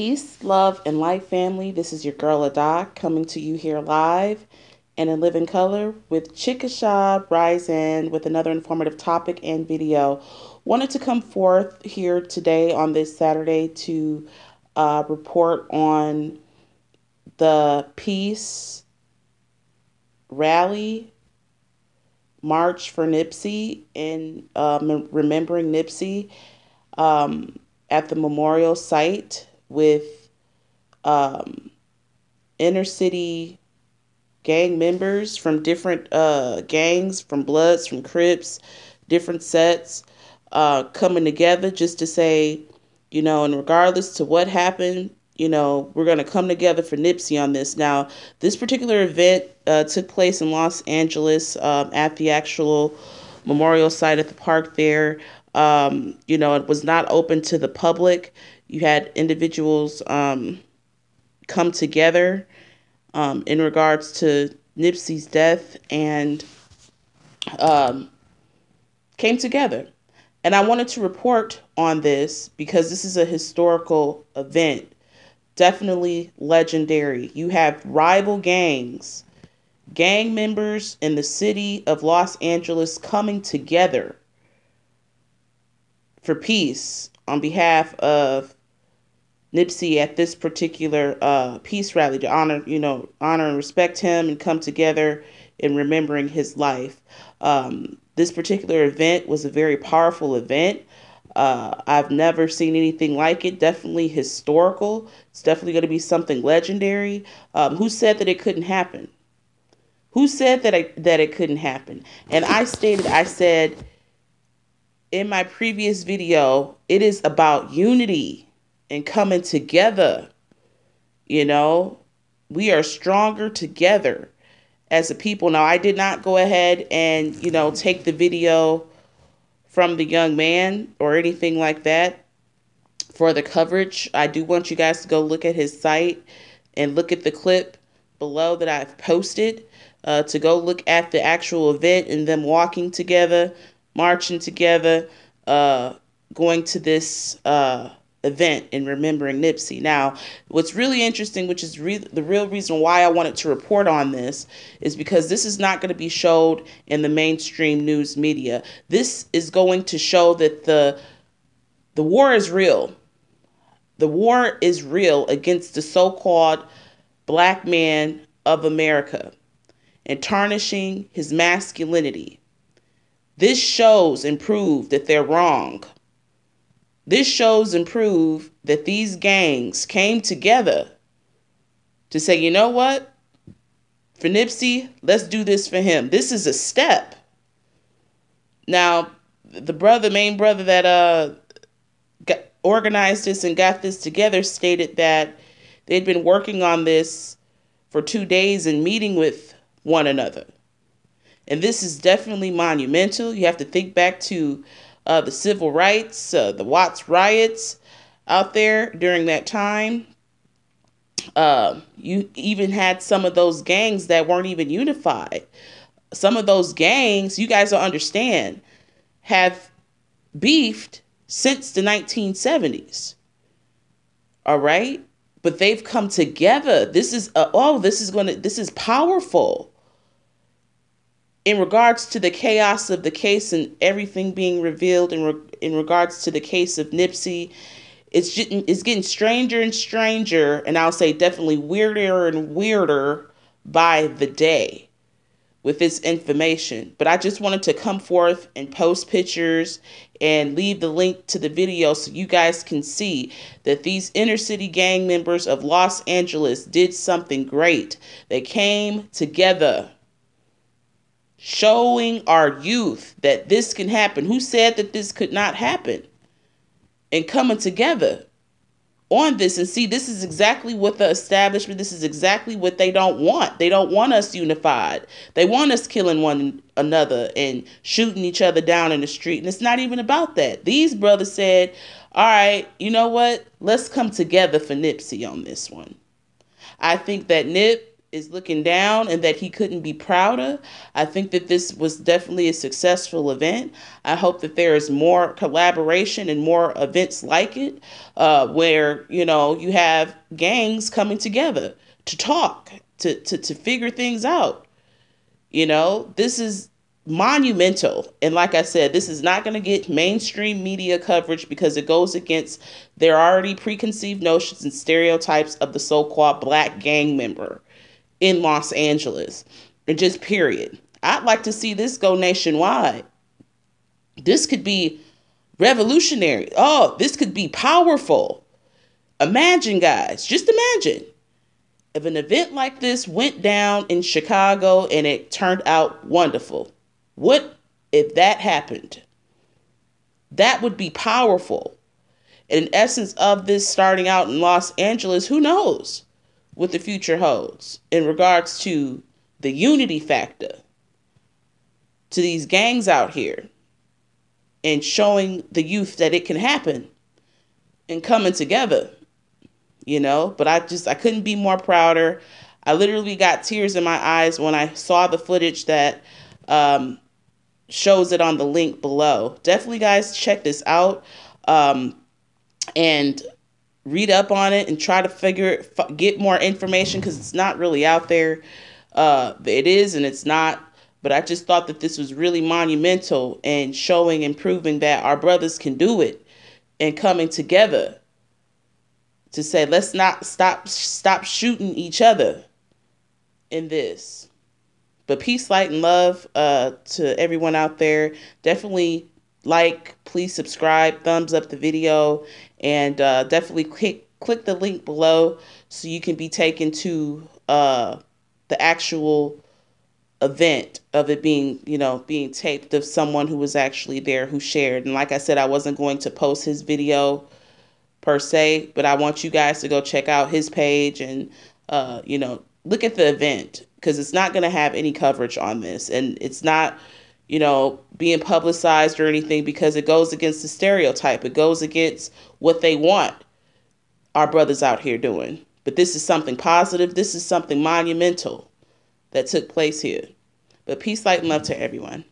Peace, love, and light, family. This is your girl Adak coming to you here live and in living color with Chickasha Rising with another informative topic and video. Wanted to come forth here today on this Saturday to report on the peace rally march for Nipsey and remembering Nipsey at the memorial site with um, inner city gang members from different gangs, from Bloods, from Crips, different sets coming together just to say, and regardless to what happened, we're going to come together for Nipsey on this. Now, this particular event took place in Los Angeles at the actual memorial site at the park there. It was not open to the public. You had individuals come together in regards to Nipsey's death and um, came together. And I wanted to report on this because this is a historical event, definitely legendary. You have rival gangs, gang members in the city of Los Angeles coming together for peace on behalf of Nipsey at this particular peace rally to honor and respect him and come together in remembering his life. This particular event was a very powerful event. I've never seen anything like it. Definitely historical. It's definitely going to be something legendary. Who said that it couldn't happen? Who said that it couldn't happen? And I said in my previous video, it is about unity and coming together. We are stronger together as a people. Now, I did not go ahead and, take the video from the young man or anything like that for the coverage. I do want you guys to go look at his site and look at the clip below that I've posted to go look at the actual event and them walking together, marching together, going to this event and remembering Nipsey. Now, what's really interesting, which is the real reason why I wanted to report on this, is because this is not going to be showed in the mainstream news media. This is going to show that the war is real. The war is real against the so-called black man of America and tarnishing his masculinity. This shows and proves that they're wrong. This shows and proves that these gangs came together to say, you know what? For Nipsey, let's do this for him. This is a step. Now, the main brother that organized this and got this together stated that they'd been working on this for 2 days and meeting with one another. And this is definitely monumental. You have to think back to the civil rights, the Watts riots out there during that time. You even had some of those gangs that weren't even unified. Some of those gangs, you guys don't understand, have beefed since the 1970s. All right? But they've come together. This is powerful. In regards to the chaos of the case and everything being revealed in regards to the case of Nipsey, it's getting stranger and stranger, and I'll say definitely weirder and weirder by the day with this information. But I just wanted to come forth and post pictures and leave the link to the video so you guys can see that these inner city gang members of Los Angeles did something great. They came together, showing our youth that this can happen. Who said that this could not happen? And coming together on this. And see, this is exactly what the establishment, this is exactly what they don't want. They don't want us unified. They want us killing one another and shooting each other down in the street. And it's not even about that. These brothers said, all right, you know what? Let's come together for Nipsey on this one. I think that Nip is looking down and that he couldn't be prouder. I think that this was definitely a successful event. I hope that there is more collaboration and more events like it, where, you know, you have gangs coming together to talk, to figure things out. You know, this is monumental. And like I said, this is not going to get mainstream media coverage because it goes against their already preconceived notions and stereotypes of the so-called black gang member in Los Angeles. And just period. I'd like to see this go nationwide. This could be revolutionary. Oh, this could be powerful. Imagine, guys, just imagine if an event like this went down in Chicago and it turned out wonderful. What if that happened? That would be powerful. And in essence of this starting out in Los Angeles, who knows what the future holds in regards to the unity factor to these gangs out here and showing the youth that it can happen and coming together, you know. But I couldn't be more prouder. I literally got tears in my eyes when I saw the footage that shows it on the link below. Definitely, guys, check this out and read up on it and try to get more information, because it's not really out there. It is and it's not. But I just thought that this was really monumental and showing and proving that our brothers can do it and coming together to say, let's not stop shooting each other in this. But peace, light, and love to everyone out there. Definitely like, please subscribe, thumbs up the video, and definitely click the link below so you can be taken to the actual event of it being, you know, being taped, of someone who was actually there who shared. And like I said, I wasn't going to post his video per se, but I want you guys to go check out his page and, you know, look at the event, because it's not going to have any coverage on this. And it's not, you know, being publicized or anything, because it goes against the stereotype. It goes against what they want our brothers out here doing. But this is something positive. This is something monumental that took place here. But peace, light, and love to everyone.